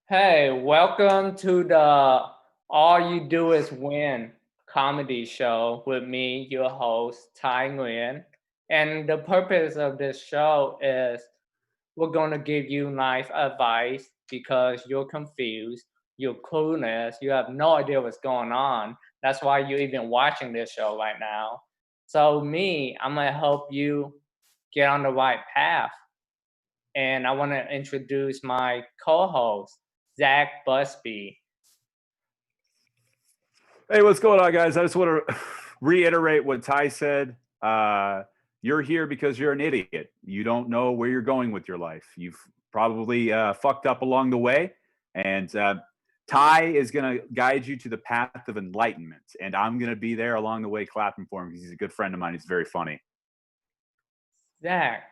Hey, welcome to the All You Do Is Win comedy show with me, your host, Tai Nguyen. And the purpose of this show is we're going to give you nice advice because you're confused, you're clueless, you have no idea what's going on. That's why you're even watching this show right now. So, me, I'm going to help you get on the right path. And I want to introduce my co host, Zach Busby. Hey, what's going on, guys? I just want to reiterate what Ty said. You're here because you're an idiot. You don't know where you're going with your life. You've probably fucked up along the way. And Ty is going to guide you to the path of enlightenment. And I'm going to be there along the way clapping for him because he's a good friend of mine. He's very funny. Zach,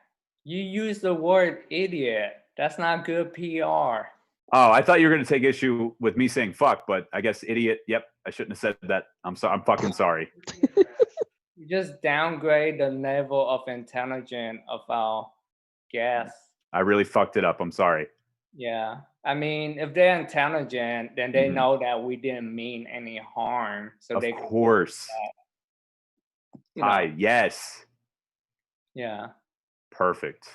you use the word idiot. That's not good PR. Oh, I thought you were going to take issue with me saying fuck, but I guess idiot. Yep, I shouldn't have said that. I'm sorry. I'm fucking sorry. You just downgrade the level of intelligence of our guests. I really fucked it up. I'm sorry. Yeah. I mean, if they're intelligent, then they Mhm. know that we didn't mean any harm. So Of they course. you know, Hi, yes. yeah. Perfect.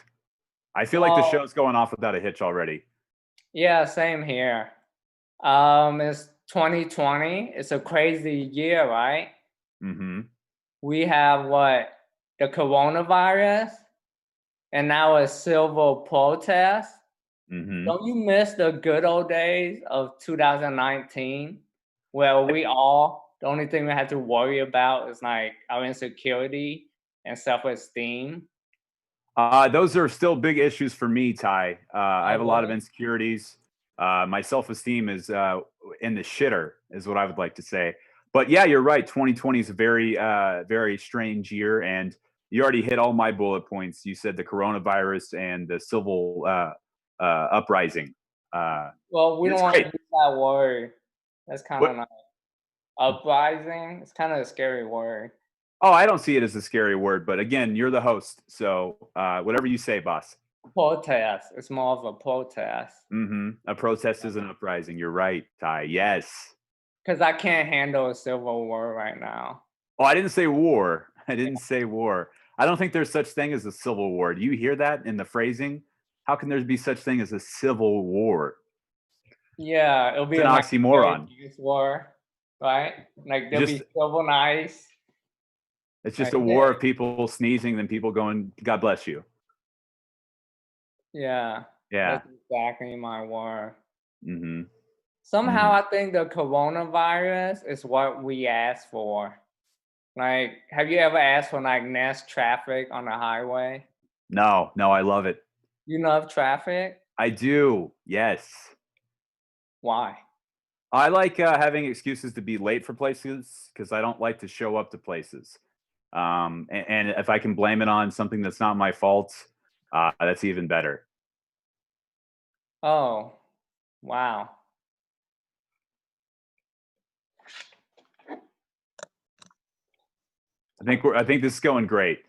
I feel like the So show's going off without a hitch already. yeah, same here. It's 2020. It's a crazy year, right? Mm-hmm. We have what? The coronavirus and now a civil protest. Mm-hmm. Don't you miss the good old days of 2019 where the only thing we had to worry about is like our insecurity and self-esteem? Those are still big issues for me, Ty. I Oh, have a lot of really? insecurities. My self-esteem is in the shitter, is what I would like to say. But yeah, you're right. 2020 is a very strange year, and you already hit all my bullet points. You said the coronavirus and the civil uprising. Uh, Well, we and don't it's want to great. use that word. That's kind of What? like uprising. It's kind of a scary word. Oh, I don't see it as a scary word, but again, you're the host, so whatever you say, boss. Protest. It's more of a protest. Mm-hmm. A protest is an uprising. You're right, Ty. Yes. Because I can't handle a civil war right now. Oh, I didn't say war. I didn't say war. I don't think there's such thing as a civil war. Do you hear that in the phrasing? How can there be such thing as a civil war? Yeah, it'll It's be an a nice oxymoron. peace war, right? Like It's there'll be just civil nice. it's just Like, a war hey, of people sneezing, then people going, "God bless you." yeah, Yeah. that's exactly my word. Mm-hmm. Somehow Mm-hmm. I think the coronavirus is what we asked for. Like, have you ever asked for like less traffic on the highway? No, no, I love it. You love traffic? I do. Yes. Why? I like having excuses to be late for places because I don't like to show up to places. And if I can blame it on something that's not my fault, that's even better. Oh, wow. I think this is going great.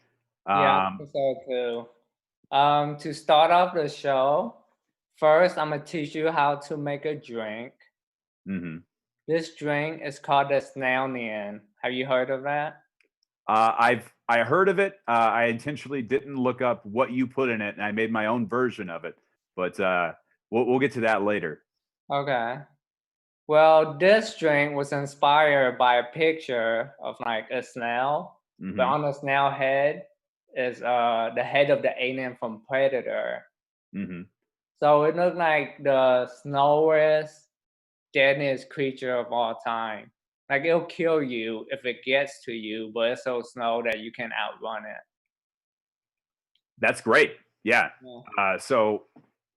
Yeah, I Um, think so too. To start off the show, first I'm gonna teach you how to make a drink. mhm. This drink is called the Snailien. Have you heard of that? I heard of it. I intentionally didn't look up what you put in it, and I made my own version of it. But we'll get to that later. Okay. Well, this drink was inspired by a picture of like a snail, but Hmm. on the snail head is the head of the alien from Predator. Hmm. So it looked like the slowest, deadliest creature of all time. Like it'll kill you if it gets to you, but it's so slow that you can outrun it. That's great. Yeah. Yeah. So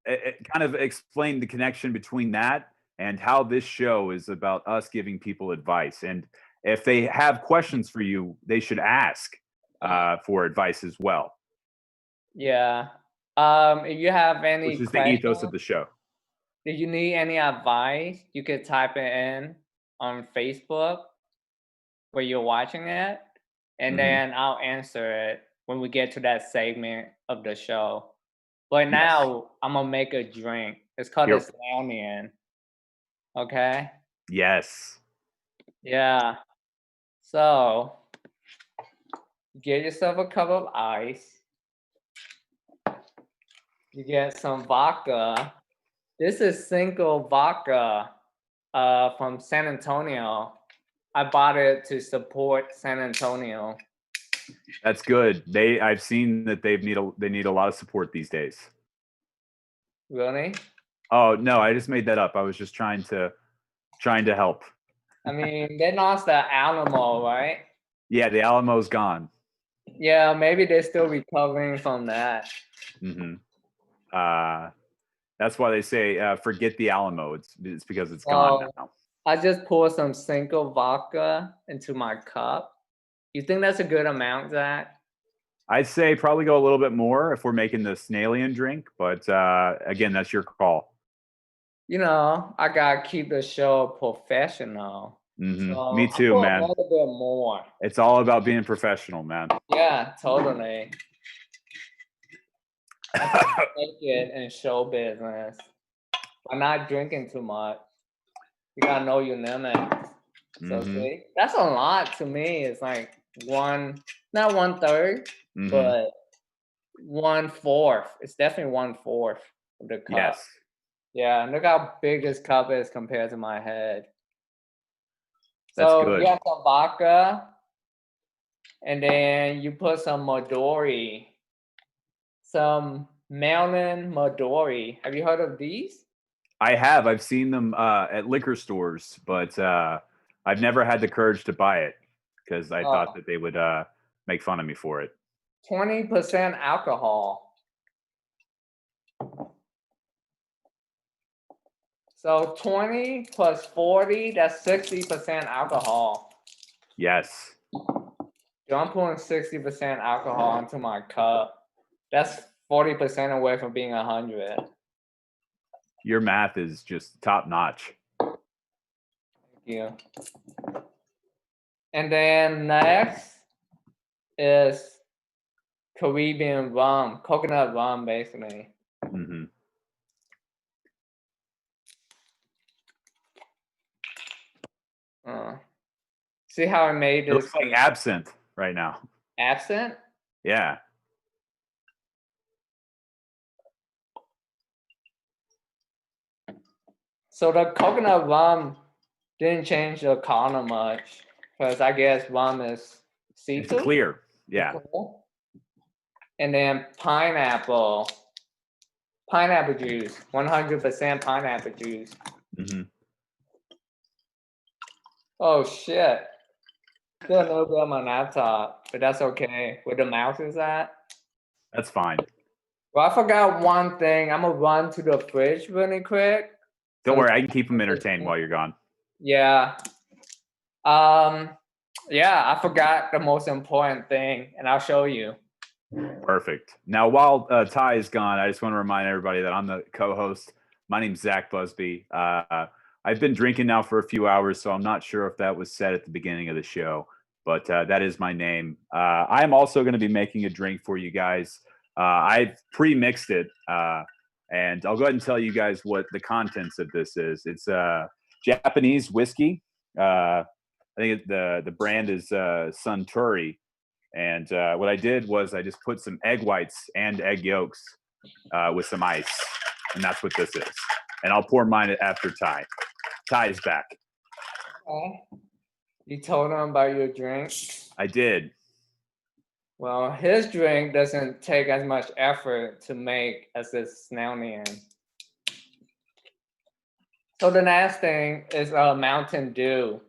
it kind of explained the connection between that and how this show is about us giving people advice. And if they have questions for you, they should ask for advice as well, Yeah. If you have which any is the ethos questions, of the show. if you need any advice, you could type it in on Facebook where you're watching it, and Hmm. then I'll answer it when we get to that segment of the show. But Yes. now I'm gonna make a drink. It's called a Here, Snailien. Okay. Yes. Yeah. So get yourself a cup of ice. You get some vodka. This is Cinco vodka from San Antonio. I bought it to support San Antonio. That's good. I've seen that they need a lot of support these days. Really? Oh no, I just made that up. I was just trying to help. I mean, they lost the Alamo, right? Yeah, the Alamo's gone. Yeah, maybe they're still recovering from that. Mm-hmm. That's why they say forget the Alamo. It's because it's gone now. I just poured some Cinco vodka into my cup. You think that's a good amount, Zach? I'd say probably go a little bit more if we're making the Snailien drink, but again, that's your call. You know, I gotta keep the show professional. Mm-hmm. So Me I too, put a man. little bit more. It's all about being professional, man. Yeah, totally. I can take it in show business. By not drinking too much. You gotta know your limits. So see, that's a lot to me. It's like not 1/3, but 1/4. It's definitely 1/4 of the cup. Yes. Yeah, and look how big this cup is compared to my head. That's So good. you have some vodka, and then you put some Midori, some melon Midori. Have you heard of these? I have. I've seen them at liquor stores, but I've never had the courage to buy it because I thought that they would make fun of me for it. 20% alcohol. So 20 plus 40, that's 60% alcohol. Yes. So I'm pouring 60% alcohol into my cup. That's 40% away from being 100. Your math is just top notch. Thank you. And then next is Caribbean rum, coconut rum, basically. Mm-hmm. See how I made It this? looks like absinthe right now. Absinthe? Yeah. So the coconut rum didn't change the color much because I guess rum is It's see-through. clear. Yeah. And then pineapple juice, 100% pineapple juice. Mm-hmm. Oh shit. Still a little bit on my laptop, but that's okay. Where the mouse is at. That's fine. Well, I forgot one thing. I'm gonna run to the fridge really quick. Don't worry, I can keep them entertained while you're gone. Yeah. Yeah, I forgot the most important thing, and I'll show you. Perfect. Now, while Ty is gone, I just want to remind everybody that I'm the co-host. My name's Zach Busby. I've been drinking now for a few hours, so I'm not sure if that was said at the beginning of the show, but that is my name. I'm also going to be making a drink for you guys. I've pre-mixed it, and I'll go ahead and tell you guys what the contents of this is. It's Japanese whiskey. I think the brand is Suntory. And what I did was I just put some egg whites and egg yolks with some ice. And that's what this is. And I'll pour mine after Ty. Ty is back. Okay. You told him about your drink? I did. Well, his drink doesn't take as much effort to make as this Snailien. So the next thing is Mountain Dew,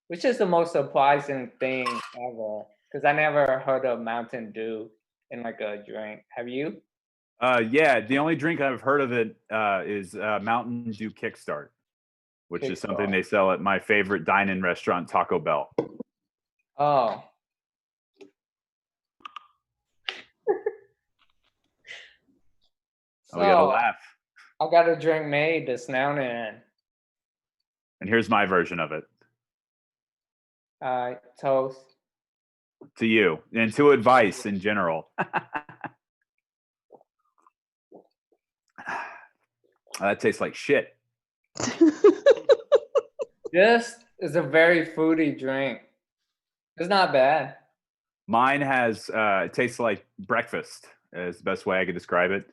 which is the most surprising thing ever. Because I never heard of Mountain Dew in like a drink. Have you? Yeah, the only drink I've heard of it is Mountain Dew Kickstart, which is something they sell at my favorite dine-in restaurant, Taco Bell. Oh. We got to laugh. I got a drink made this Snailien. And here's my version of it. Toast. To you and to advice in general. That tastes like shit. This is a very fruity drink. It's not bad. Mine has it tastes like breakfast. Is the best way I could describe it.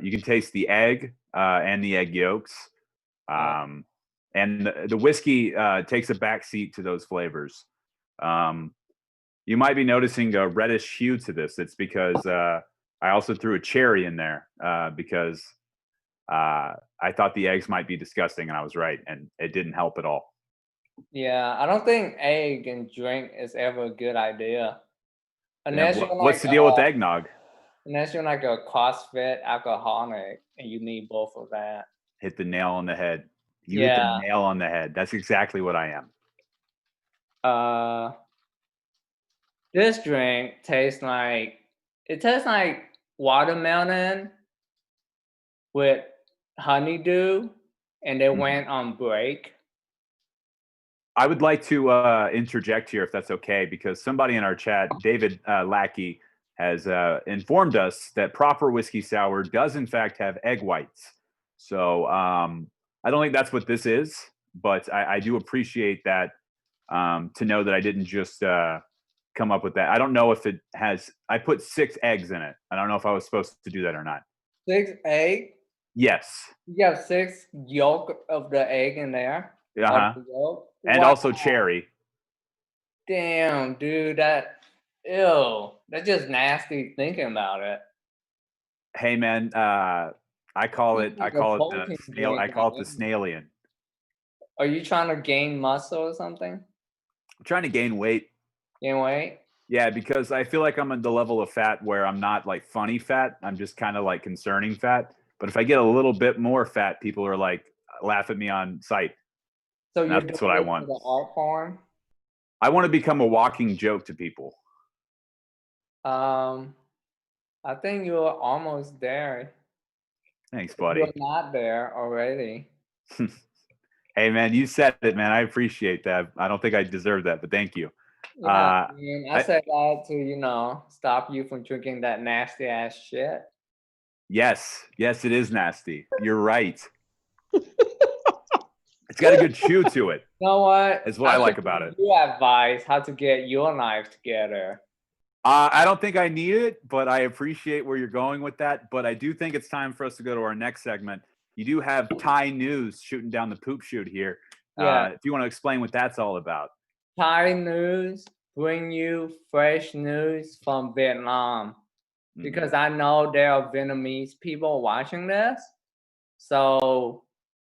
You can taste the egg and the egg yolks, um, and the whiskey takes a backseat to those flavors. Um, you might be noticing a reddish hue to this. It's because I also threw a cherry in there because I thought the eggs might be disgusting, and I was right, and it didn't help at all. Yeah, I don't think egg and drink is ever a good idea. Yeah, Unless you're what's like the deal with eggnog? a CrossFit alcoholic and you need both of that. Hit the nail on the head. You hit the Yeah. nail on the head. That's exactly what I am. Uh this drink tastes like watermelon with honeydew and they Mhm. went on break. I would like to interject here, if that's okay, because somebody in our chat, David Lackey, has informed us that proper whiskey sour does in fact have egg whites. So I don't think that's what this is, but I do appreciate that to know that I didn't just come up with that. I don't know if it has. I put 6 eggs in it. I don't know if I was supposed to do that or not. 6 egg? Yes. You have 6 yolk of the egg in there? Uh Or huh. the yolk? And Wow. also cherry. Damn, dude, ew. That's just nasty thinking about it. Hey man, I call It's it like a the protein snail. drink I in call it the egg. Snailien. Are you trying to gain muscle or something? I'm trying to gain weight. Gain weight? Yeah, because I feel like I'm at the level of fat where I'm not like funny fat. I'm just kind of like concerning fat. But if I get a little bit more fat, people are like laugh at me on sight. So And you're that's what doing I it for want. the art form? I want to become a walking joke to people. Um, I think you're almost there. Thanks, If you're buddy. not there already. Hey man, you said it, man. I appreciate that. I don't think I deserve that, but thank you. Yeah, Uh, I mean, I I, said that to, stop you from drinking that nasty ass shit. yes, yes, it is nasty. You're right. It's got a good chew to it. You know what? Is what I I should like give about it. you advice how to get your life together. I don't think I need it, but I appreciate where you're going with that. But I do think it's time for us to go to our next segment. You do have Thai news shooting down the poop chute here. Yeah, If you want to explain what that's all about. Thai news bring you fresh news from Vietnam Mhm. because I know there are Vietnamese people watching this, so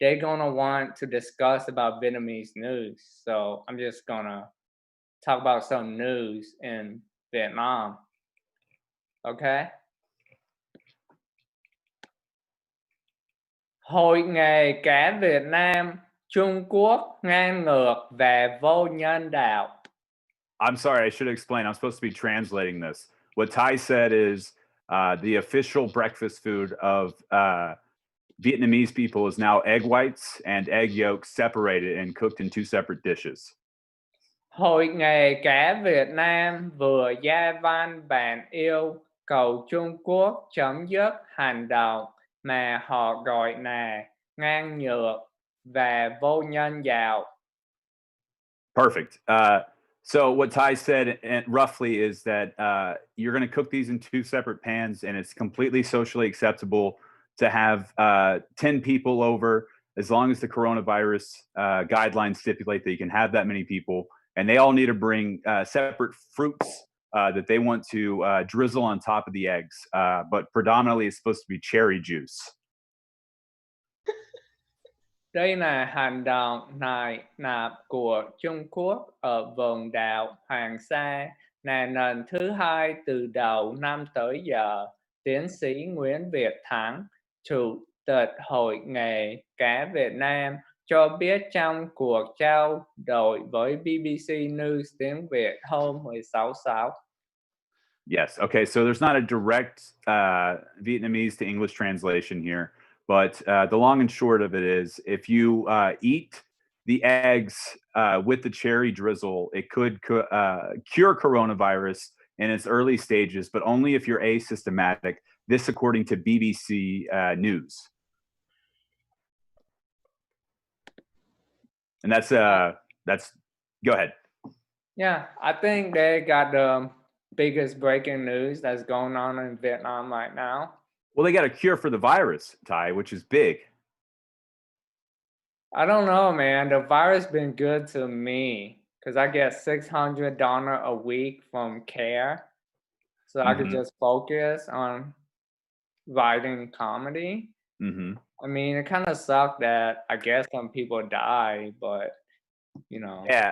they're gonna want to discuss about Vietnamese news. So I'm just gonna talk about some news in Vietnam. Okay. Hội nghề cá Việt Nam, Trung Quốc ngang ngược và vô nhân đạo. I'm sorry, I should explain. I'm supposed to be translating this. What Ty said is the official breakfast food of Vietnamese people is now egg whites and egg yolks separated and cooked in 2 separate dishes. Hội nghề cá Việt Nam vừa ra văn bản yêu cầu Trung Quốc chấm dứt hành động mà họ gọi là ngang ngược và vô nhân đạo. Perfect. So what Ty said roughly is that you're going to cook these in 2 separate pans, and it's completely socially acceptable to have 10 people over as long as the coronavirus guidelines stipulate that you can have that many people, and they all need to bring separate fruits that they want to drizzle on top of the eggs. But predominantly, it's supposed to be cherry juice. Đây là hành động này nạp của Trung Quốc ở vùng đảo Hoàng Sa là lần thứ 2 từ đầu năm tới giờ, tiến sĩ Nguyễn Việt Thắng, Chủ tịch Hội nghề cá Việt Nam, cho biết trong cuộc trao đổi với BBC News tiếng Việt hôm 16/6. Yes. Okay. So there's not a direct Vietnamese to English translation here, but the long and short of it is if you eat the eggs with the cherry drizzle, it could cure coronavirus in its early stages, but only if you're asymptomatic. This, according to BBC News. And that's go ahead. Yeah, I think they got the biggest breaking news that's going on in Vietnam right now. Well, they got a cure for the virus, Ty, which is big. I don't know, man. The virus been good to me because I get $600 a week from care, so I could Mm-hmm. just focus on writing comedy. Mm-hmm. I mean, it kind of sucked that I guess some people die, but you know. Yeah,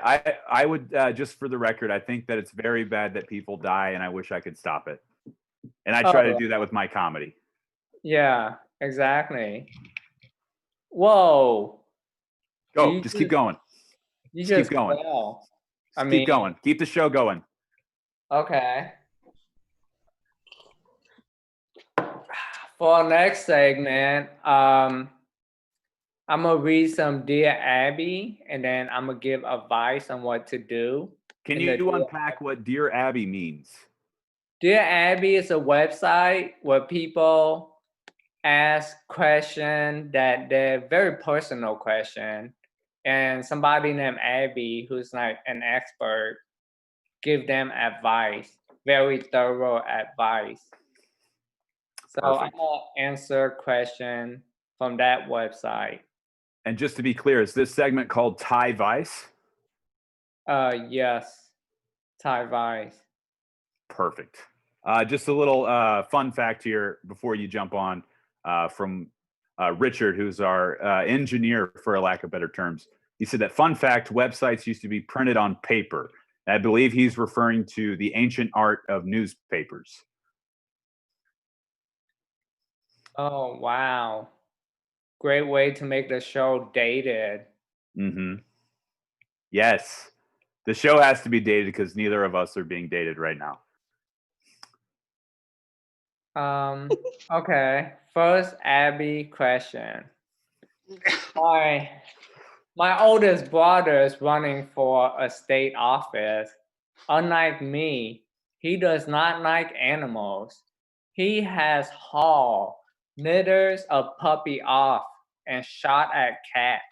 I would just for the record, I think that it's very bad that people die, and I wish I could stop it. And I try to Oh, do that with my comedy. yeah, exactly. Whoa, Go, you just keep just going. you Just keep just going. fell. I Just keep mean, going. Keep the show going. okay. For our next segment, I'm gonna read some Dear Abby, and then I'm gonna give advice on what to do Can in the you Dear. unpack what Dear Abby means? Dear Abby is a website where people ask questions that they're very personal question, and somebody named Abby, who's like an expert, give them advice, very thorough advice. So I'm Perfect. gonna answer question from that website. And just to be clear, is this segment called Ty Vice? Yes, Thai Vice. Perfect. Just a little fun fact here before you jump on from Richard, who's our engineer, for a lack of better terms. He said that fun fact websites used to be printed on paper. I believe he's referring to the ancient art of newspapers. Oh wow, great way to make the show dated. Mm-hmm. Yes. The show has to be dated because neither of us are being dated right now. Okay. First, Abby question. My my oldest brother is running for a state office. Unlike me, he does not like animals. He has hauled litters of puppy off and shot at cats.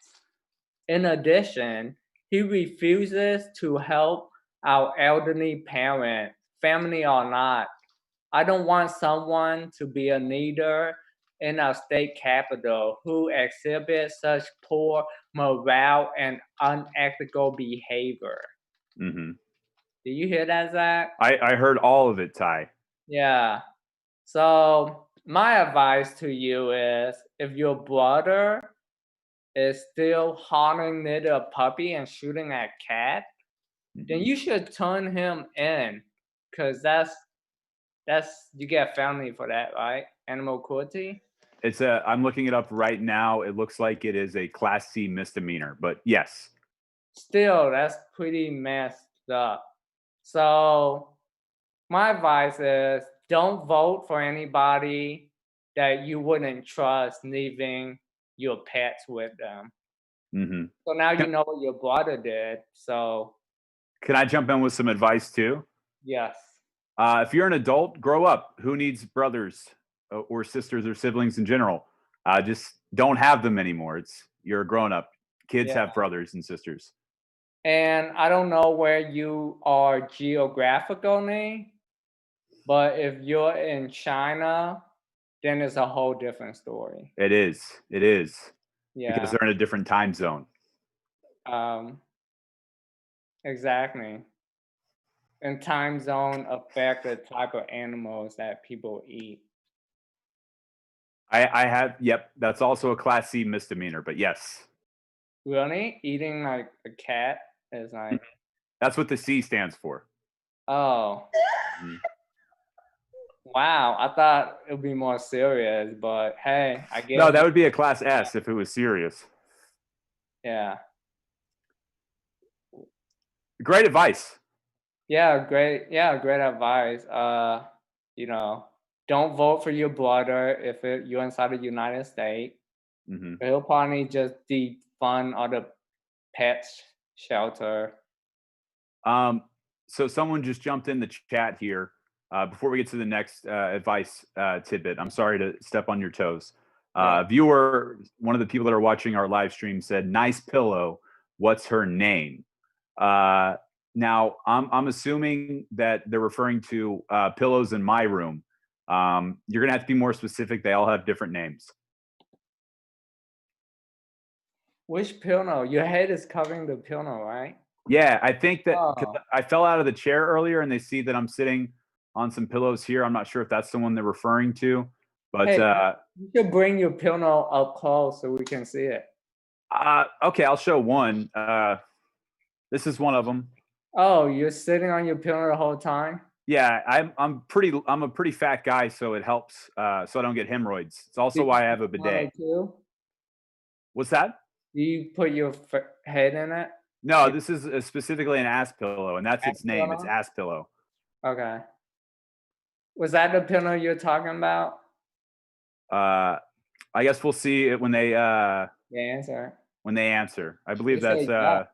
In addition, he refuses to help our elderly parent, family or not. I don't want someone to be a leader in our state capital who exhibits such poor morale and unethical behavior. Mm-hmm. Do you hear that, Zach? I heard all of it, Ty. Yeah. So my advice to you is if your brother is still hollering near a puppy and shooting at cat, then Mm-hmm. you should turn him in, because that's you get felony for that, right? Animal cruelty. It's a. I'm looking it up right now. It looks like it is a Class C misdemeanor, but yes. Still, that's pretty messed up. So my advice is don't vote for anybody that you wouldn't trust leaving your pets with them. Mm-hmm. So now you Can, know what your brother did. So can I jump in with some advice too? yes. If you're an adult, grow up. Who needs brothers or sisters or siblings in general? Just don't have them anymore. You're a grown up. Kids Yeah. have brothers and sisters. And I don't know where you are geographically, but if you're in China, then it's a whole different story. It is. It is because Yeah. they're in a different time zone. Um, exactly. And time zone affect the type of animals that people eat. I have. Yep. That's also a Class C misdemeanor. But yes, Really? Eating like a cat is like, that's what the C stands for. oh, Mhm. wow. I thought it would be more serious, but hey, I No, guess, that would be a Class S if it was serious. yeah. Great advice. Yeah, great advice. You know, don't vote for your brother if you're inside the United States. Hmm. He'll probably just defund all the pets shelter. Um, so someone just jumped in the chat here. Before we get to the next advice tidbit, I'm sorry to step on your toes. Yeah. Viewer, one of the people that are watching our live stream said, "Nice pillow." What's her name? Now, I'm assuming that they're referring to pillows in my room. You're gonna have to be more specific. They all have different names. Which pillow? Your head is covering the pillow, right? Yeah, I think that Oh, I fell out of the chair earlier, and they see that I'm sitting on some pillows here. I'm not sure if that's the one they're referring to, but hey, you should bring your pillow up close so we can see it. okay, I'll show one. This is one of them. Oh, you're sitting on your pillow the whole time? Yeah, I'm a pretty fat guy, so it helps so I don't get hemorrhoids. It's also Did you why I sit have a on bidet. it too? What's that? Do you put your head in it? No, Your this is specifically an ass pillow, and that's back its name. It's pillow? ass pillow. Okay. Was that the pillow you're talking about? Uh, I guess we'll see it The answer. when they answer. I believe They that's say yes.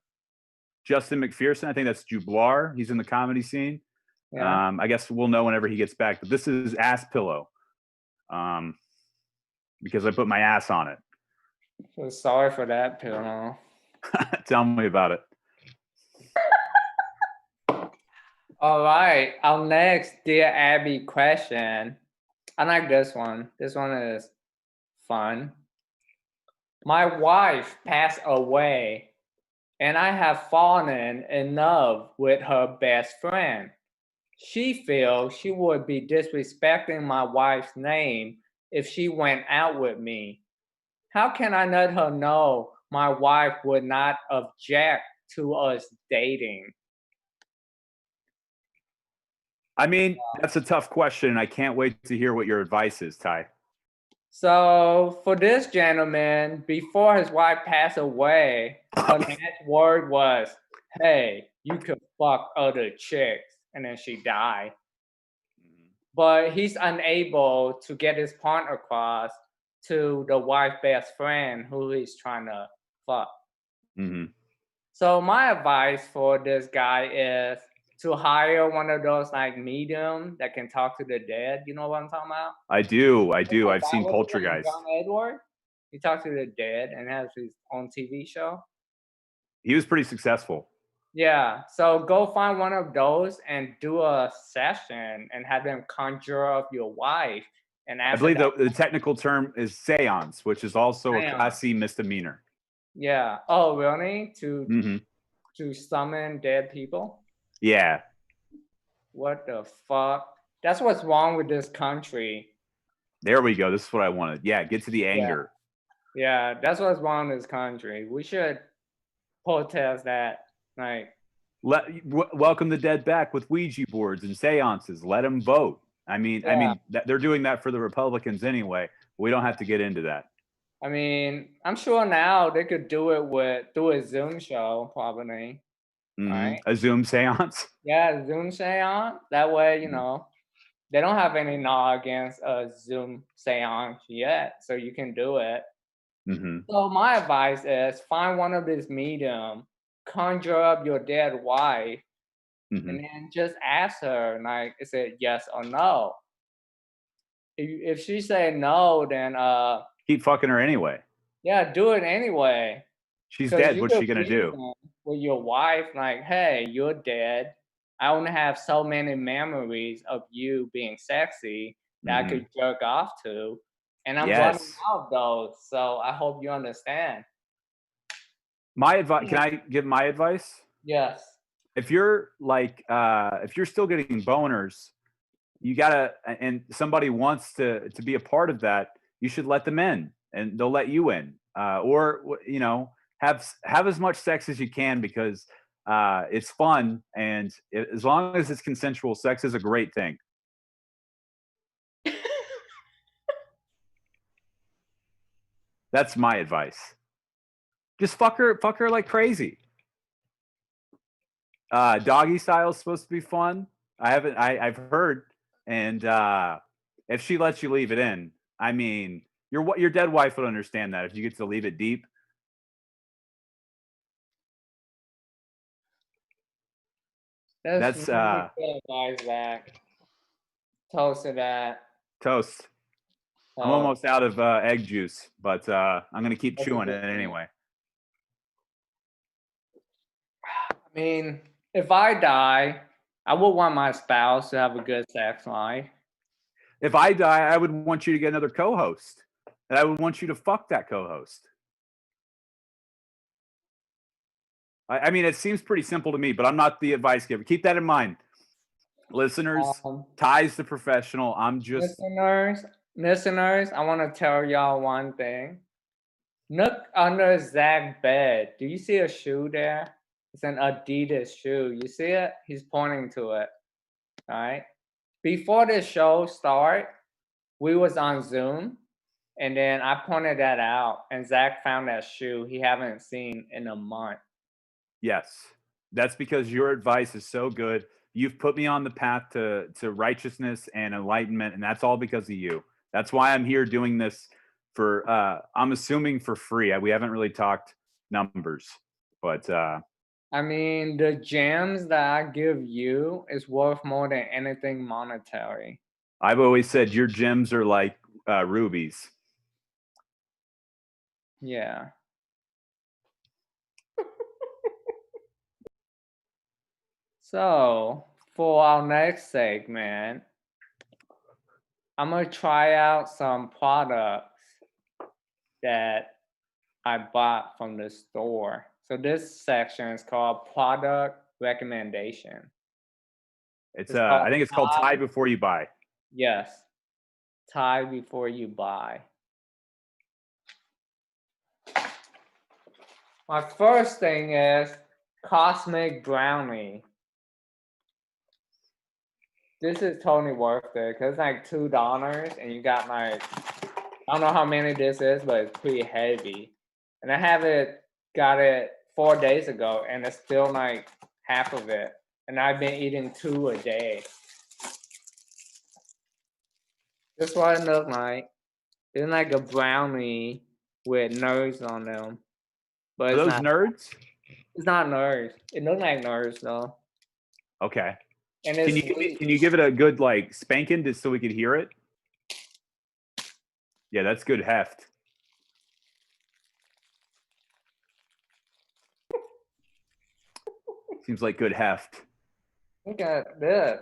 Justin McPherson. I think that's Jublar. He's in the comedy scene. Yeah. I guess we'll know whenever he gets back. But this is ass pillow, um, because I put my ass on it. So sorry for that pillow. Tell me about it. All right. Our next Dear Abby question. I like this one. This one is fun. My wife passed away, and I have fallen in love with her best friend. She feels she would be disrespecting my wife's name if she went out with me. How can I let her know my wife would not object to us dating? I mean, that's a tough question, and I can't wait to hear what your advice is, Ty. So, for this gentleman, before his wife passed away, her next word was, "Hey, you could fuck other chicks," and then she died. But he's unable to get his point across to the wife's best friend who he's trying to fuck. Mm-hmm. So my advice for this guy is to hire one of those like medium that can talk to the dead. You know what I'm talking about? I do. I What's do. that I've guy? seen What's his name? Poltergeist. John Edward. He talks to the dead and has his own TV show. He was pretty successful. Yeah. So go find one of those and do a session and have them conjure up your wife and I answer believe that. the technical term is seance, which is also a Damn. Class C misdemeanor. Yeah. Oh, really? Mm-hmm. To summon dead people? Yeah. What the fuck? That's what's wrong with this country. There we go. This is what I wanted. Yeah, get to the Yeah. anger. Yeah, that's what's wrong with this country. We should protest that. Like, Welcome the dead back with Ouija boards and seances. Let them vote. yeah. They're doing that for the Republicans anyway. We don't have to get into that. I mean, I'm sure now they could do it with through a Zoom show, probably. Mm-hmm. Right? A Zoom seance. Yeah, Zoom seance. That way, they don't have any law against a Zoom seance yet, so you can do it. Mm-hmm. So my advice is find one of these medium, conjure up your dead wife, Mm-hmm. and then just ask her, like, is it yes or no? If she say no, then Keep fucking her anyway. yeah, do it anyway. She's Cause dead. you What's could she gonna do? reason with your wife, like, hey, you're dead. I only have so many memories of you being sexy that I Mm-hmm. could jerk off to, and I'm running Yes. out of those. So I hope you understand. My advice. Can I give my advice? Yes. If you're if you're still getting boners, you gotta, and somebody wants to be a part of that, you should let them in, and they'll let you in, or have as much sex as you can, because it's fun, and as long as it's consensual, sex is a great thing. That's my advice. Just fuck her like crazy. Doggy style is supposed to be fun. I've heard, and if she lets you leave it in, I mean, your dead wife would understand that if you get to leave it deep. That's That's really good advice, Zach. Toast to that. toast. I'm So almost out of egg juice, but I'm gonna keep that's a chewing good it thing. anyway. I mean, if I die, I would want my spouse to have a good sex life. If I die, I would want you to get another co-host, and I would want you to fuck that co-host. I mean, it seems pretty simple to me, but I'm not the advice giver. Keep that in mind, listeners. Um, Ty's the professional. I'm just. listeners, I want to tell y'all one thing. Look under Zach's bed. Do you see a shoe there? It's an Adidas shoe. You see it? He's pointing to it. All right. Before the show start, we was on Zoom, and then I pointed that out, and Zach found that shoe he haven't seen in a month. Yes, that's because your advice is so good. You've put me on the path to righteousness and enlightenment, and that's all because of you. That's why I'm here doing this for. I'm assuming for free. We haven't really talked numbers, but I mean, the gems that I give you is worth more than anything monetary. I've always said your gems are like rubies. Yeah. So, for our next segment, I'm going to try out some products that I bought from the store. So, this section is called product recommendation. It's It's called I think it's called Tide Before You Buy. Yes. Tide Before You Buy. My first thing is Cosmic Brownie. This is totally worth it because it's like $2 and you got like, I don't know how many this is, but it's pretty heavy. And got it 4 days ago and it's still like half of it. And I've been eating 2 a day. This is what it looks like. It's like a brownie with nerds on them. But Are those nerds? It's not nerds. It looks like nerds though. Okay. And Can you give it a good like spanking just so we could hear it? Yeah, that's good heft. Seems like good heft. Look at this.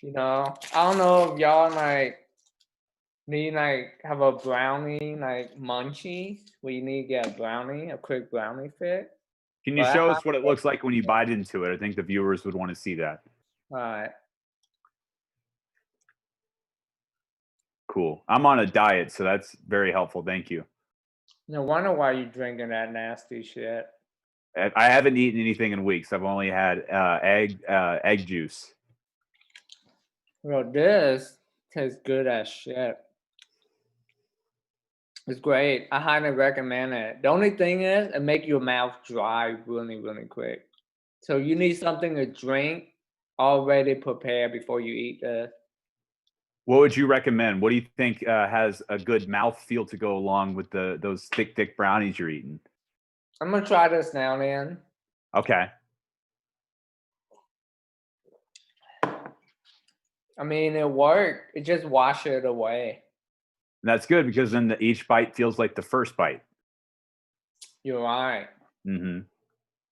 I don't know if y'all like need like have a brownie like munchies where you need to get a quick brownie fix. Can you show us what it looks like when you bite into it? I think the viewers would want to see that. All right. Cool. I'm on a diet, so that's very helpful. Thank you. No wonder why you drinking that nasty shit. I haven't eaten anything in weeks. I've only had egg juice. Well, this tastes good as shit. It's great. I highly recommend it. The only thing is, it make your mouth dry really, really quick. So you need something to drink already prepared before you eat this. What would you recommend? What do you think has a good mouth feel to go along with those thick brownies you're eating? I'm gonna try this Snailien. Okay. I mean, it worked. It just wash it away. And that's good because then each bite feels like the first bite. You're right. Mm-hmm.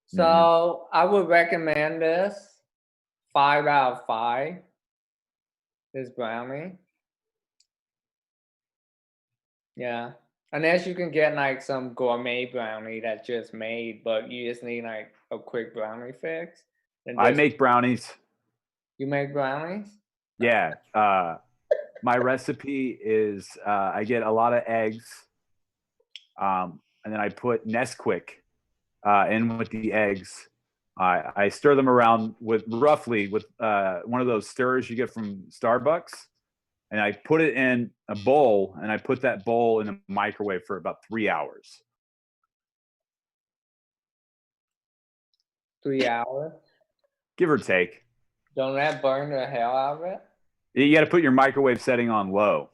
So I would recommend this 5 out of 5. This brownie. Yeah. Unless you can get like some gourmet brownie that's just made, but you just need like a quick brownie fix. I make brownies. You make brownies? Yeah. My recipe is I get a lot of eggs, and then I put Nesquik in with the eggs. I stir them around with one of those stirrers you get from Starbucks, and I put it in a bowl, and I put that bowl in the microwave for about 3 hours. 3 hours? Give or take. Don't that burn the hell out of it? You got to put your microwave setting on low.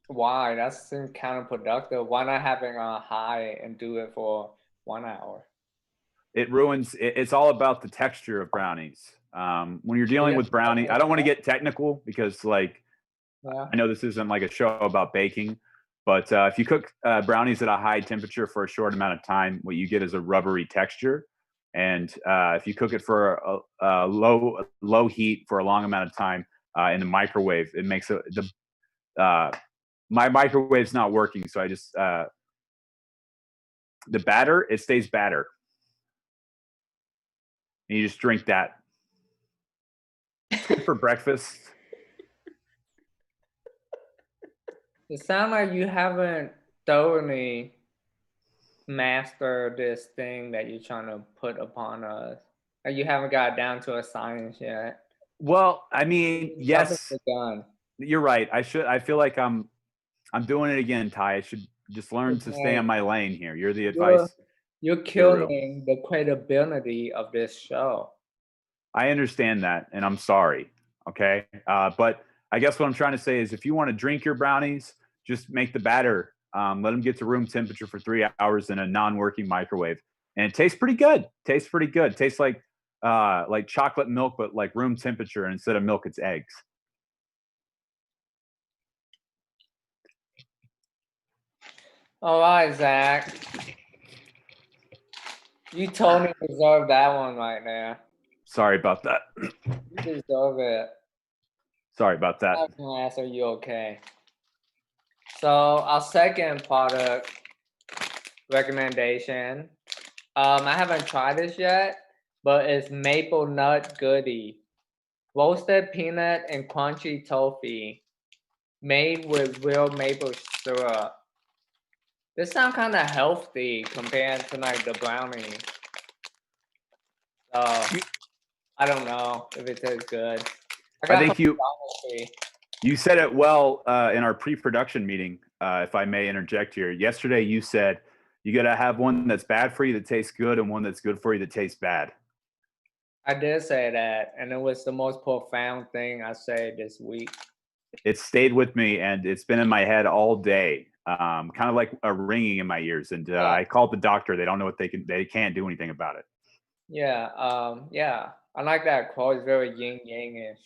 Why? That's counterproductive. Why not have it on high and do it for 1 hour? It ruins. It's all about the texture of brownies. When you're dealing with brownie, I don't want to get technical because, like, I know this isn't like a show about baking, but if you cook brownies at a high temperature for a short amount of time, what you get is a rubbery texture, And if you cook it for a low heat for a long amount of time in the microwave, it makes my microwave's not working, so I just the batter, it stays batter. And you just drink that. It's good for breakfast. It sounds like you haven't thoroughly mastered this thing that you're trying to put upon us. Like you haven't got down to a science yet. Well, I mean, Jumping yes, the gun. you're right. I feel like I'm doing it again, Ty. I should just learn It's to stay on like my lane here. You're the you're advice you're guru. killing the credibility of this show. I understand that, and I'm sorry. Okay, but I guess what I'm trying to say is, if you want to drink your brownies, just make the batter. Let them get to room temperature for 3 hours in a non-working microwave, and it tastes pretty good. Tastes pretty good. Tastes like chocolate milk, but like room temperature. And instead of milk, it's eggs. All right, Zach. You totally deserve that one right there. Sorry about that. You deserve it. Sorry about that. I'm gonna ask, are you okay? So our second product recommendation. I haven't tried this yet, but it's maple nut goodie. Roasted peanut and crunchy toffee made with real maple syrup. This sounds kind of healthy compared to like the brownie. So I don't know if it tastes good. I think you said it well in our pre-production meeting. If I may interject here, yesterday you said you got to have one that's bad for you that tastes good, and one that's good for you that tastes bad. I did say that, and it was the most profound thing I said this week. It stayed with me, and it's been in my head all day, kind of like a ringing in my ears. And I called the doctor. They don't know what they can't do anything about it. Yeah, yeah. I like that quote. It's very yin yang-ish.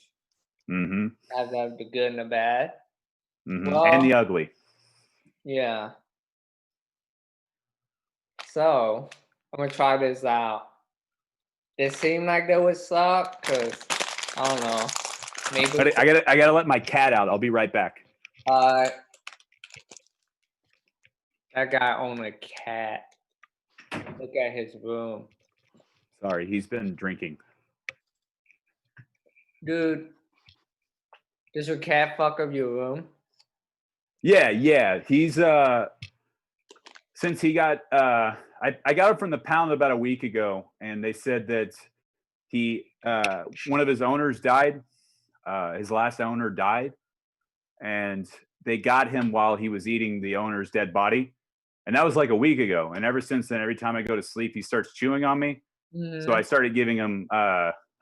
Mm-hmm. Has the good and the bad. Mm-hmm. Well, And the ugly. yeah. So I'm gonna try this out. It seemed like they would suck because I don't know. Maybe I gotta let my cat out. I'll be right back. That guy owned a cat. Look at his room. Sorry, he's been drinking. Dude, does your cat fuck up your room? Yeah. He's since he got I got it from the pound about a week ago, and they said that he one of his owners died. His last owner died, and they got him while he was eating the owner's dead body. And that was like a week ago. And ever since then, every time I go to sleep, he starts chewing on me. Mm-hmm. So I started giving him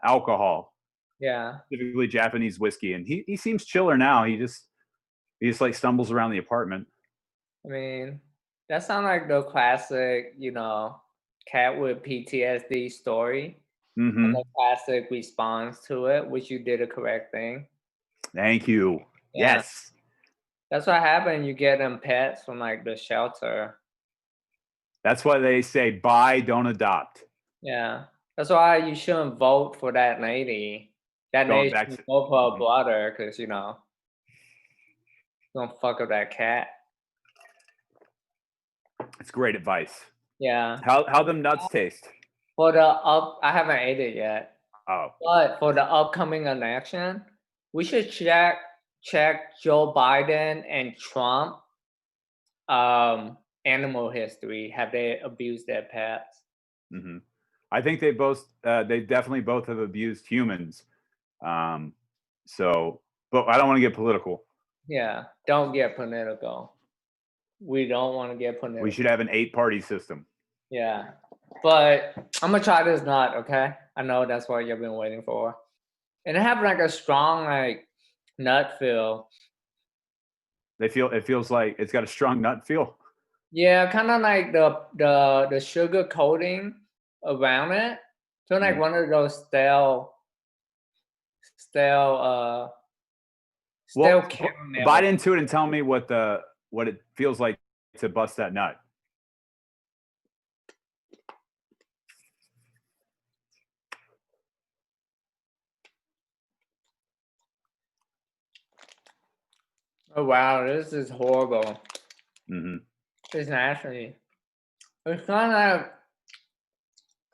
alcohol. Yeah. Typically Japanese whiskey. And he seems chiller now. He just like stumbles around the apartment. I mean, that sounds like the classic, cat with PTSD story. Mm-hmm. And the classic response to it, which you did a correct thing. Thank you. Yeah. Yes. That's what happened. You get them pets from like the shelter. That's why they say buy, don't adopt. Yeah. That's why you shouldn't vote for that lady. That lady should vote for her brother because, don't fuck up that cat. It's great advice. Yeah. How them nuts taste? I haven't ate it yet. Oh. But for the upcoming election, we should check Joe Biden and Trump animal history. Have they abused their pets? Mm-hmm. I think they definitely both have abused humans. So, but I don't want to get political. Yeah, don't get political. We don't want to get political. We should have an 8-party system. Yeah, but I'm gonna try this nut. Okay, I know that's what you've been waiting for, and it have like a strong nut feel. It feels like it's got a strong nut feel. Yeah, kind of like the sugar coating around it. So like one of those stale caramel. Bite into it and tell me what it feels like to bust that nut. Oh wow, this is horrible. Hmm. It's nasty. It's kind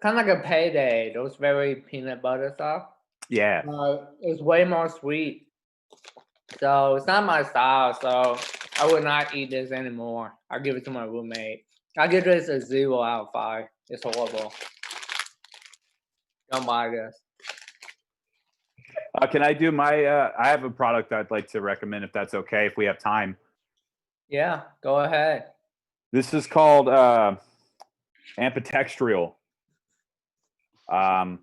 of like a payday. Those very peanut butter stuff. Yeah. It's way more sweet. So it's not my style. So I would not eat this anymore. I'll give it to my roommate. I give this a 0 out of 5. It's horrible. Don't buy this. Can I do my? I have a product I'd like to recommend if that's okay, if we have time. Yeah, go ahead. This is called ambidextrial. Um,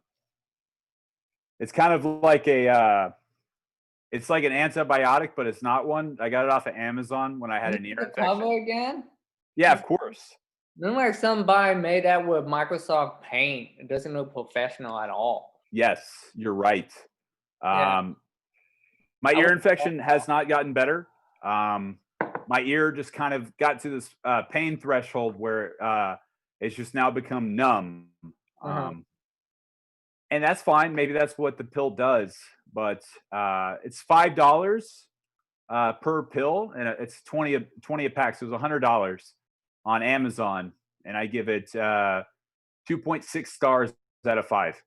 it's kind of like it's like an antibiotic, but it's not one. I got it off of Amazon when I had Can an you ear see the infection. cover again? Yeah, of course. Look like somebody made that with Microsoft Paint. It doesn't look professional at all. Yes, you're right. Yeah, Um, my I ear would. infection has not gotten better. My ear just kind of got to this pain threshold where it's just now become numb. Uh-huh. And that's fine. Maybe that's what the pill does, but it's $5 per pill, and it's 20 a pack. So it's $100 on Amazon, and I give it 2.6 stars out of 5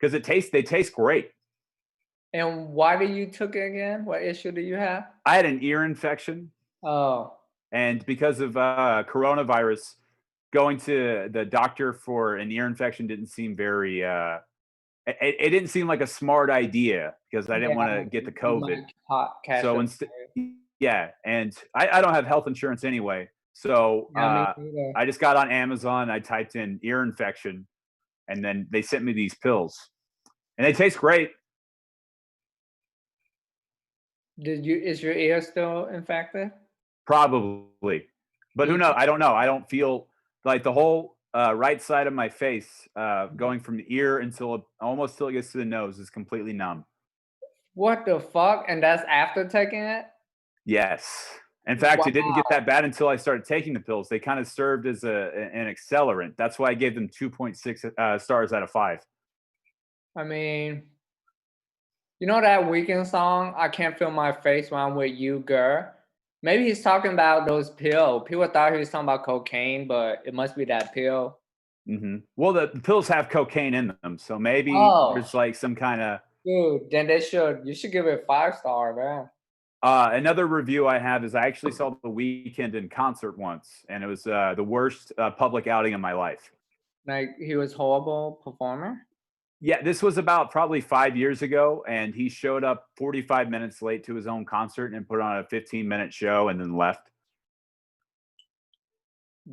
because they taste great. And why do you took it again? What issue do you have? I had an ear infection, Oh, and because of coronavirus, going to the doctor for an ear infection didn't seem very. It didn't seem like a smart idea because I didn't yeah, want to get the you COVID. might catch So the instead, virus. yeah, and I don't have health insurance anyway. So Yeah, me neither. I just got on Amazon. I typed in ear infection, and then they sent me these pills, and they taste great. Is your ear still infected? Probably, but who You knows? I don't know. I don't feel like the whole right side of my face, going from the ear until almost till it gets to the nose, is completely numb. What the fuck? And that's after taking it? Yes. In fact, Wow. it didn't get that bad until I started taking the pills. They kind of served as an accelerant. That's why I gave them 2.6 stars out of 5. I mean, you know that weekend song, I Can't Feel My Face When I'm With You, Girl? Maybe he's talking about those pills. People thought he was talking about cocaine, but it must be that pill. Well, the pills have cocaine in them, so maybe Oh, there's like some kind of. dude, then you should give it 5 star, man. Another review I have is I actually saw The Weekend in concert once, and it was the worst public outing of my life. Like he was horrible performer. Yeah, this was about probably 5 years ago, and he showed up 45 minutes late to his own concert and put on a 15-minute show and then left.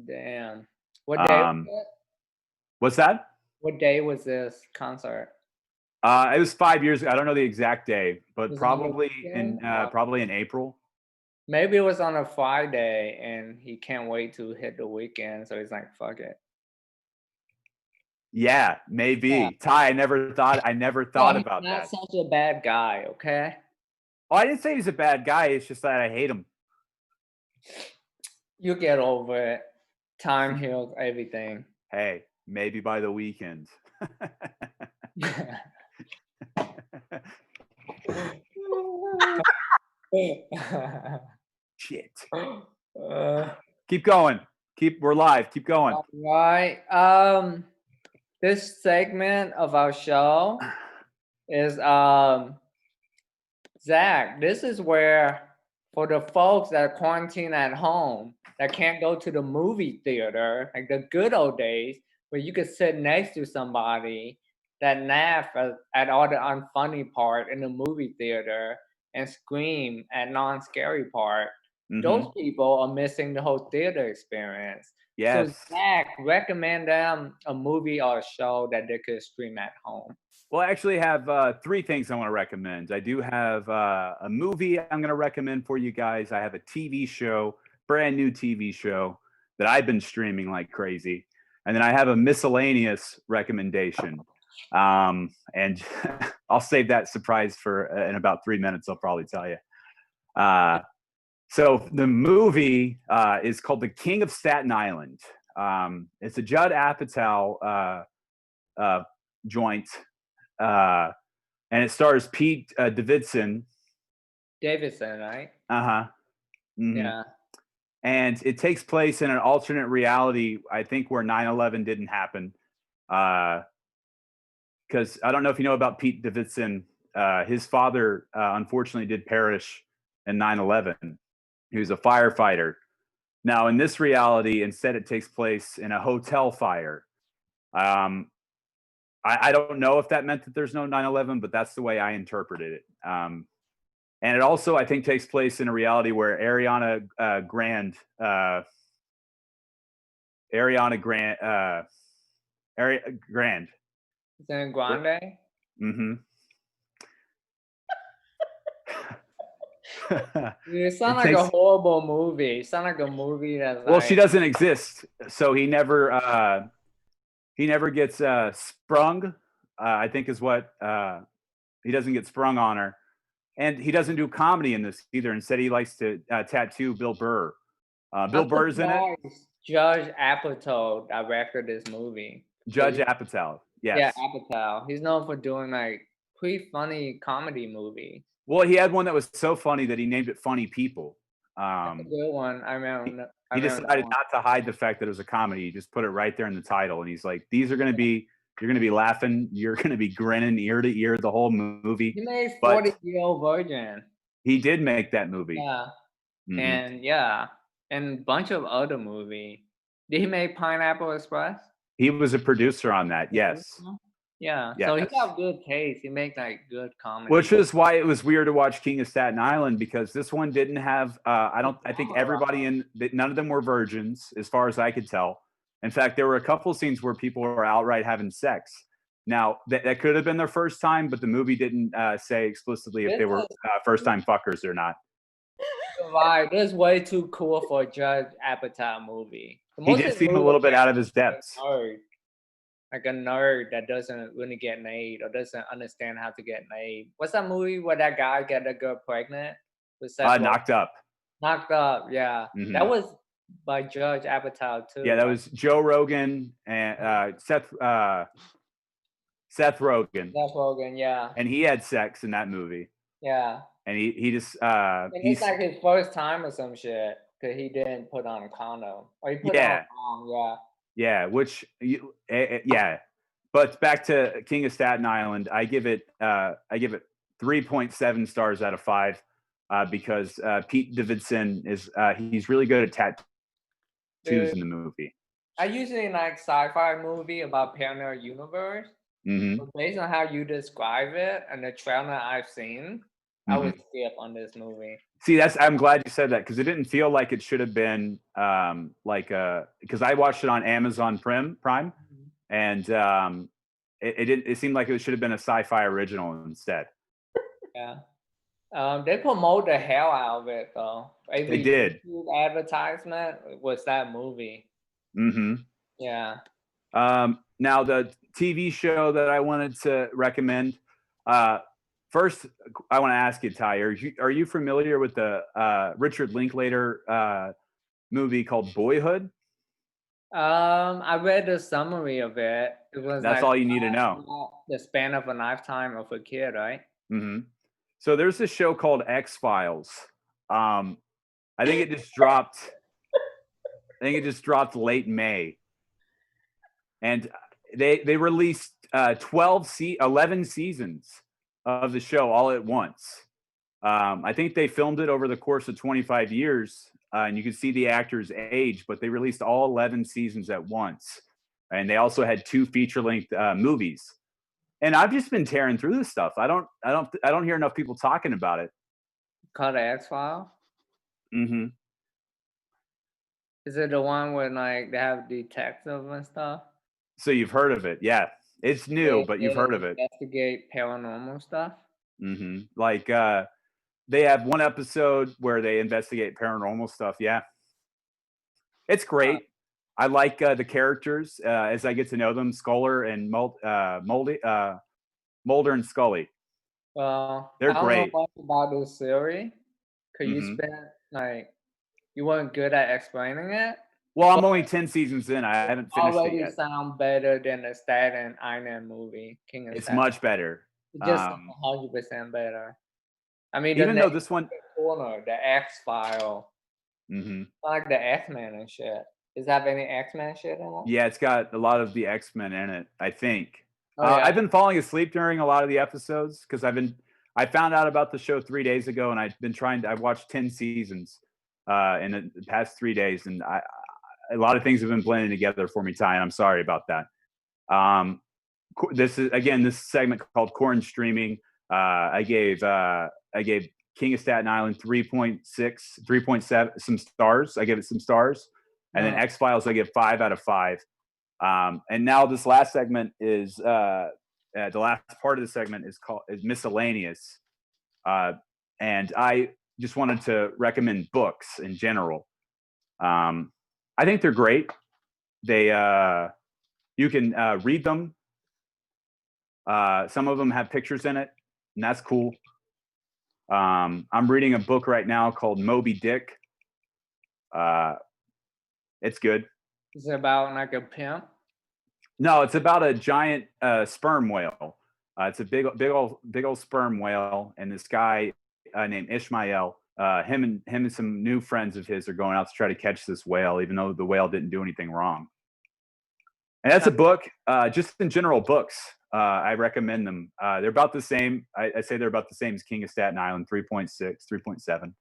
Damn. What day was Um, it? what's that? What day was this concert? It was 5 years. I don't know the exact day, but Was it on a weekend? probably in April. Maybe it was on a Friday and he can't wait to hit the weekend, so he's like, fuck it. Yeah, Yeah. maybe. Ty, I never Yeah, thought he's about not that. such a bad guy, okay? Oh, I didn't say he's a bad guy. It's just that I hate him. You get over it. Time heals everything. Hey, maybe by the weekend. Shit. uh, Keep going. We're live. Keep going. all right. This segment of our show is Zach. This is where for the folks that are quarantined at home that can't go to the movie theater, like the good old days, where you could sit next to somebody that laugh at all the unfunny part in the movie theater and scream at non-scary part. Those Hmm. people are missing the whole theater experience. So Yes. Zach, recommend them a movie or a show that they could stream at home. Well, I actually have three things I want to recommend. I do have a movie I'm going to recommend for you guys. I have a TV show, brand new TV show that I've been streaming like crazy. And then I have a miscellaneous recommendation. And I'll save that surprise for in about 3 minutes, I'll probably tell you. So the movie is called The King of Staten Island. It's a Judd Apatow joint, and it stars Pete Davidson Davidson, right? Uh-huh. Mhm. Yeah. And it takes place in an alternate reality, I think, where 9/11 didn't happen. Because I don't know if you know about Pete Davidson. His father, unfortunately, did perish in 9/11. He was a firefighter. Now, in this reality, instead, it takes place in a hotel fire. Um, I don't know if that meant that there's no 9/11, but that's the way I interpreted it. And it also, I think, takes place in a reality where Ariana Grande, Grande. Is it Grande? Mm-hmm. Dude, it sounds It like a takes. horrible movie. It sounds like a movie that's Well, she like doesn't exist, so he never gets sprung. I think is what he doesn't get sprung on her, and he doesn't do comedy in this either. Instead, he likes to tattoo Bill Burr. I'm Bill Burr's in it. surprised Judge Apatow directed this movie. Judge Apatow. Yeah, Yes. Apatow. He's known for doing like pretty funny comedy movies. Well, he had one that was so funny that he named it Funny People. That's a Um, good one. he, I he remember that decided one. not to hide the fact that it was a comedy. He just put it right there in the title, and he's like, "These are going to be, you're going to be laughing, you're going to be grinning ear to ear the whole movie." He made But 40-Year-Old Virgin. he did make that movie. Yeah. Hmm. And yeah. And a bunch of other movies. Did he make Pineapple Express? He was a producer on that. Yes, Yeah. So he yes. got good taste. He make like good Which comedy. is why it was weird to watch King of Staten Island, because this one didn't have. I don't. I think everybody none of them were virgins, as far as I could tell. In fact, there were a couple scenes where people were outright having sex. Now that could have been their first time, but the movie didn't say explicitly if This they were is first time fuckers or not. right. This is way too cool for a Judge Apatow movie. He Most did of the seem a movie little bit out of his like depths. a nerd. Like a nerd that doesn't really get laid or doesn't understand how to get laid. What's that movie where that guy get a girl pregnant with Seth Rogen? Knocked Up. Knocked Up, yeah. That Hmm. was by Judge Apatow Yeah, too, that right? was Joe Rogan and Seth Rogen, Seth Rogen, yeah, and he had sex in that movie. yeah. And he just And it's he's like his first time or some shit because he didn't put on a condom or he put on yeah, yeah. yeah, which yeah. But back to King of Staten Island, I give it 3.7 stars out of 5 because Pete Davidson is he's really good at tattoos Dude, in the movie. I usually like sci-fi movie about parallel universe. Hmm. But based on how you describe it and the trailer I've seen, I Hmm. would skip on this movie. See, I'm glad you said that, because it didn't feel like it should have been because I watched it on Amazon Prime, Mhm. and it didn't. It seemed like it should have been a sci-fi original instead. Yeah. They promote the hell out of it though. They Every did. YouTube advertisement was that movie. Hmm. Yeah. Now, the TV show that I wanted to recommend. Uh, First, I want to ask you, Ty, are you familiar with the Richard Linklater movie called Boyhood? I read the summary of it. It was That's like all you need to know. about the span of a lifetime of a kid, right? Hmm. So there's this show called X Files. Um, I think it just dropped. I think it just dropped late May, and they released 11 seasons of the show all at once. I think they filmed it over the course of 25 years, and you can see the actors' age, but they released all 11 seasons at once. And they also had 2 feature-length movies. And I've just been tearing through this stuff. I don't hear enough people talking about it. Called the X File. Hmm. Is it the one where like they have detectives and stuff? So you've heard of it, yeah? It's new, but you've They heard of it. investigate paranormal stuff. Like they have one episode where they investigate paranormal stuff. Yeah, it's Huh. great. I like the characters as I get to know them. Sculler and Mulder and Scully. Well, They're I don't know great. much about this series because you Hmm. spent like you weren't good at explaining it, Well, I'm but only 10 seasons in. I it haven't finished it already yet. sound better than the Staten Island movie, King of It's Staten. much better. It just 100% better. I mean, the Even though next this one, corner, the X File, hmm like the X Men and shit. Does that have any X Men shit in it? yeah, it's got a lot of the X-Men in it, I think. Oh yeah. I've been falling asleep during a lot of the episodes because I found out about the show 3 days ago, and I've watched 10 seasons in the past 3 days, and a lot of things have been blending together for me, Ty, and I'm sorry about that. This segment called Corn Streaming. I gave King of Staten Island 3.6, 3.7, some stars. I gave it some stars, and then X Files I give 5 out of 5. And now this last segment is the last part of the segment is miscellaneous, and I just wanted to recommend books in general. I think they're great. They you can read them. Some of them have pictures in it, and that's cool. I'm reading a book right now called Moby Dick. It's good. Is it about like a pimp? No, it's about a giant sperm whale. It's a big old sperm whale, and this guy named Ishmael, him and some new friends of his are going out to try to catch this whale, even though the whale didn't do anything wrong. And that's a book. Just in general, books. I recommend them. They're about the same. I say they're about the same as King of Staten Island, 3.6, 3.7.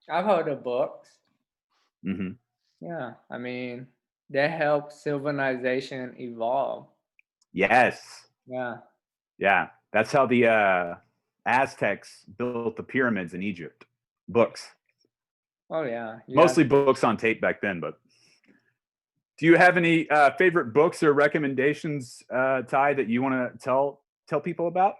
I've heard of books. Mm-hmm. Yeah, I mean, they help civilization evolve. Yes. Yeah. Yeah. That's how the Aztecs built the pyramids in Egypt. Books. Oh yeah. Mostly books on tape back then, but do you have any favorite books or recommendations, Ty, that you want to tell people about?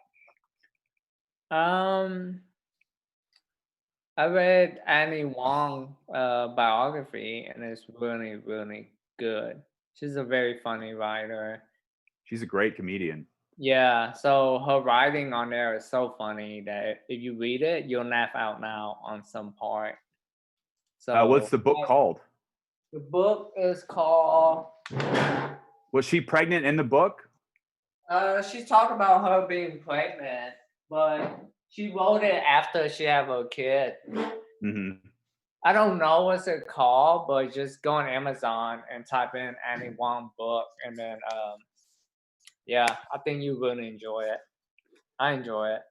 I read Annie Wong biography, and it's really, really good. She's a very funny writer. She's a great comedian. Yeah, so her writing on there is so funny that if you read it, you'll laugh out now on some part. What's So the book called? the book is called. Was she pregnant in the book? She's talking about her being pregnant, but she wrote it after she had a kid. Mm-hmm. I don't know what's it called, but just go on Amazon and type in Annie Wong book, and then yeah, I think you really enjoy it. I enjoy it.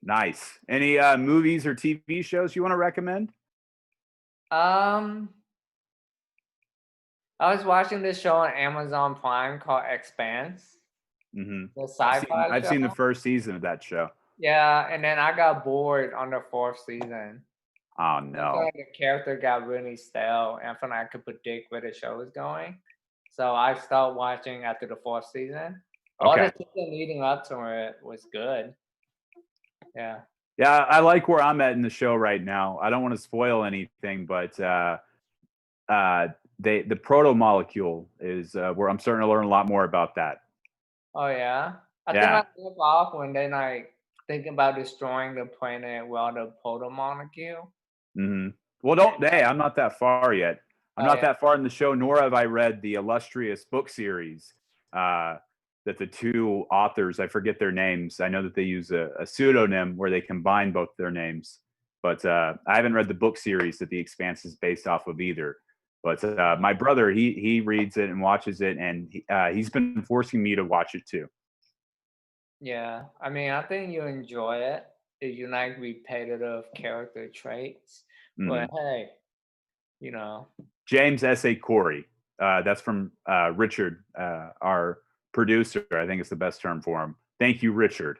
Nice. Any movies or TV shows you want to recommend? Um, I was watching this show on Amazon Prime called Expanse, Mm-hmm. the sci-fi I've show. seen the first season of that show. Yeah, and then I got bored on the fourth season. Oh I feel no. like the character got really stale, and I feel like I could predict where the show is going. So I stopped watching after the fourth season. All the Okay. season leading up to it was good. Yeah. Yeah, I like where I'm at in the show right now. I don't want to spoil anything, but the proto molecule is where I'm starting to learn a lot more about that. Oh yeah. I think I Yeah. left off when they like thinking about destroying the planet with all the proto molecule. Mm-hmm. Well, hey, I'm not that far yet. I'm Oh not yeah. that far in the show, nor have I read the illustrious book series that the two authors, I forget their names. I know that they use a pseudonym where they combine both their names, but I haven't read the book series that The Expanse is based off of either. But my brother, he reads it and watches it, and he's been forcing me to watch it too. Yeah. I mean, I think you enjoy it if you like repetitive character traits. Mm-hmm. But hey, you know. James S.A. Corey. That's from Richard, our producer. I think it's the best term for him. Thank you, Richard.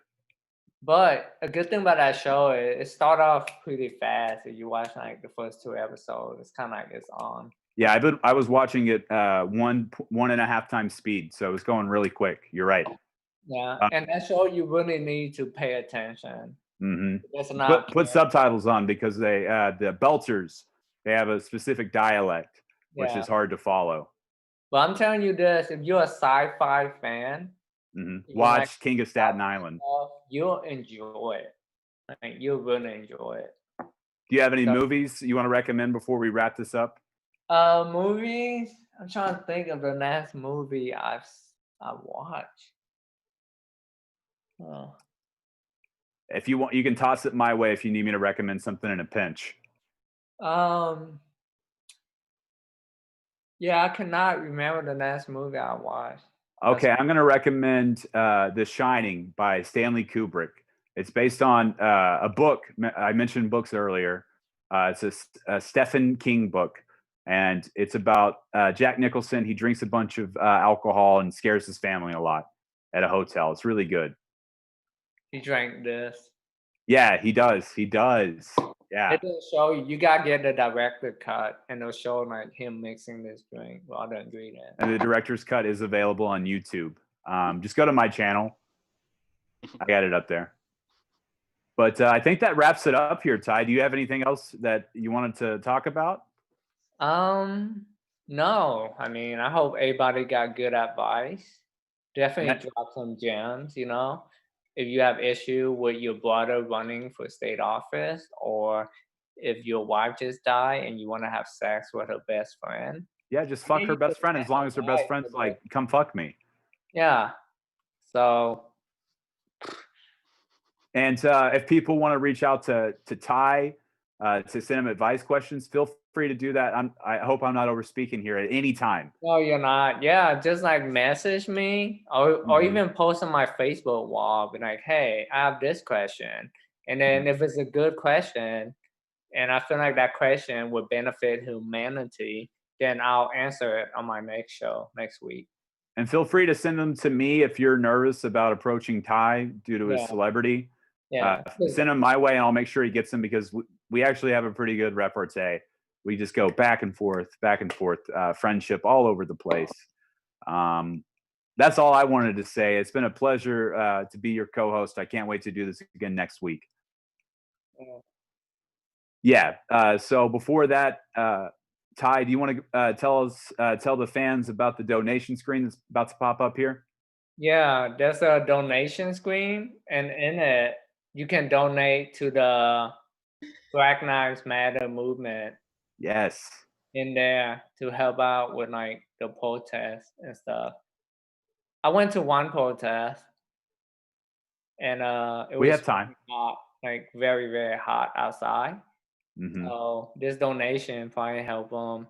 But a good thing about that show is it start off pretty fast. If you watch like the first two episodes, it's kind of like it's on. Yeah, I was watching it 1.5 times speed, so it was going really quick. You're right. Yeah, and that show you really need to pay attention. Mm-hmm. It's not. Put subtitles on because the Belters, they have a specific dialect which Yeah, is hard to follow. but I'm telling you this: if you're a sci-fi fan, Mm-hmm. you like Watch King of Staten Island. stuff, you'll enjoy it. Like, you'll really enjoy it. Do you have any So, movies you want to recommend before we wrap this up? movies. I'm trying to think of the last movie I watched. Oh. If you want, you can toss it my way if you need me to recommend something in a pinch. Um, yeah, I cannot remember the last movie I watched. That's Okay, I'm going to recommend The Shining by Stanley Kubrick. It's based on a book. I mentioned books earlier. It's a Stephen King book, and it's about Jack Nicholson. He drinks a bunch of alcohol and scares his family a lot at a hotel. It's really good. he drank this. Yeah, he does. He does. Yeah. It will show you. You gotta get the director cut, and it'll show like him mixing this drink with all the ingredients. And the director's cut is available on YouTube. Just go to my channel. I got it up there. But I think that wraps it up here, Ty. Do you have anything else that you wanted to talk about? No. I mean, I hope everybody got good advice. Definitely drop some gems, you know. If you have issue with your brother running for state office, or if your wife just died and you want to have sex with her best friend, Yeah, just fuck her best friend as long as her best friend's like, come fuck me. yeah. So And if people want to reach out to Ty to send him advice questions, feel free to do that. I hope I'm not over speaking here at any time. no, you're not. Yeah, just like message me or Mhm. even post on my Facebook wall, be like, hey, I have this question. And then if it's a good question and I feel like that question would benefit humanity, then I'll answer it on my next show next week. And feel free to send them to me if you're nervous about approaching Ty due to his Yeah. celebrity. Yeah. Send them my way, and I'll make sure he gets them because we actually have a pretty good repartee. We just go back and forth, friendship all over the place. That's all I wanted to say. It's been a pleasure to be your co-host. I can't wait to do this again next week. Yeah. Yeah. So before that, Ty, do you want to tell the fans about the donation screen that's about to pop up here? Yeah, there's a donation screen, and in it, you can donate to the Black Lives Matter movement Yes. in there to help out with like the protests and stuff. I went to one protest and it We was have time. hot, like very, very hot outside. Hmm. So this donation probably help them.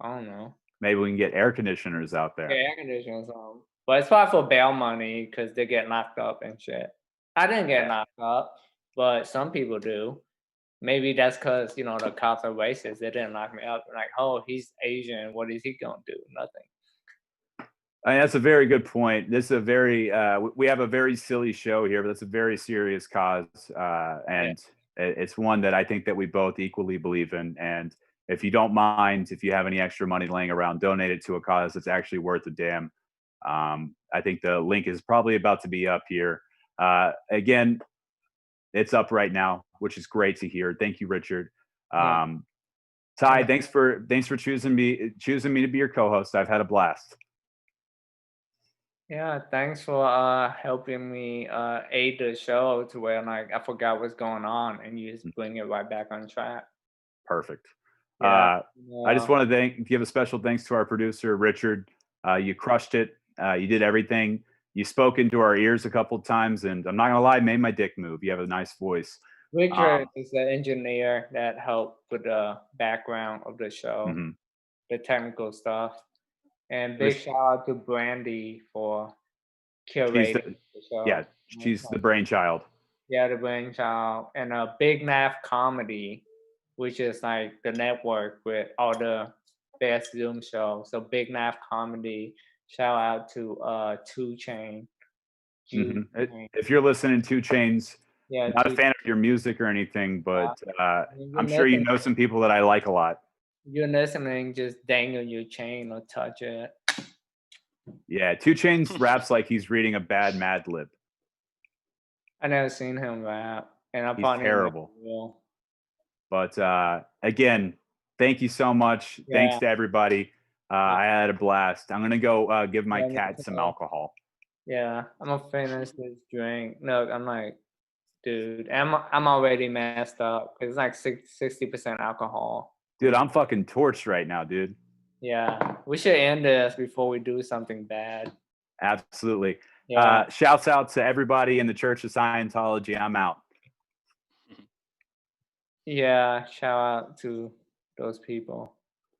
I don't know. Maybe we can get air conditioners out Yeah, there. air conditioners on. But it's probably for bail money because they get locked up and shit. I didn't get Yeah. locked up, but some people do. Maybe that's because, you know, the cops are racist. They didn't lock me up. Like, oh, he's Asian. What is he going to do? Nothing. I mean, that's a very good point. This is a very we have a very silly show here, but that's a very serious cause, Yeah. and it's one that I think that we both equally believe in. And if you don't mind, if you have any extra money laying around, donate it to a cause that's actually worth a damn. I think the link is probably about to be up here. Again, it's up right now, which is great to hear. Thank you, Richard. Yeah. Ty, And thanks for choosing me to be your co-host. I've had a blast. yeah, thanks for helping me aid the show to where like I forgot what's going on and you just bring it right back on track. Perfect. Yeah. I just want to give a special thanks to our producer, Richard. You crushed it. You did everything. You spoke into our ears a couple of times, and I'm not gonna lie, made my dick move. You have a nice voice. Richard is the engineer that helped with the background of the show, Mhm. the technical stuff. And It was- big shout out to Brandy for she's curating the the yeah, show. she's the brainchild. Yeah, the brainchild and a Big Math Comedy, which is like the network with all the best Zoom shows. So Big Math Comedy, shout out to Two Chain, Juice Chain. If you're listening to Chains, Yeah, not a Two. fan of your music or anything, but You're I'm sure you listening, know some people that I like a lot. you're listening, just dangle your chain or touch it. Yeah, Two Chains raps like he's reading a bad Mad Lib. I never seen him rap, and I He's probably never terrible. will. But again, thank you so much. Thanks Yeah, to everybody. yeah, I had a blast. I'm gonna go give my yeah, me cat some too. alcohol. Yeah, I'm gonna finish this drink. Look, I'm like, dude, I'm already messed up. It's like 60% alcohol. Dude, I'm fucking torched right now, dude. Yeah, we should end this before we do something bad. Absolutely. Yeah. Shouts out to everybody in the Church of Scientology. I'm out. Yeah. Shout out to those people.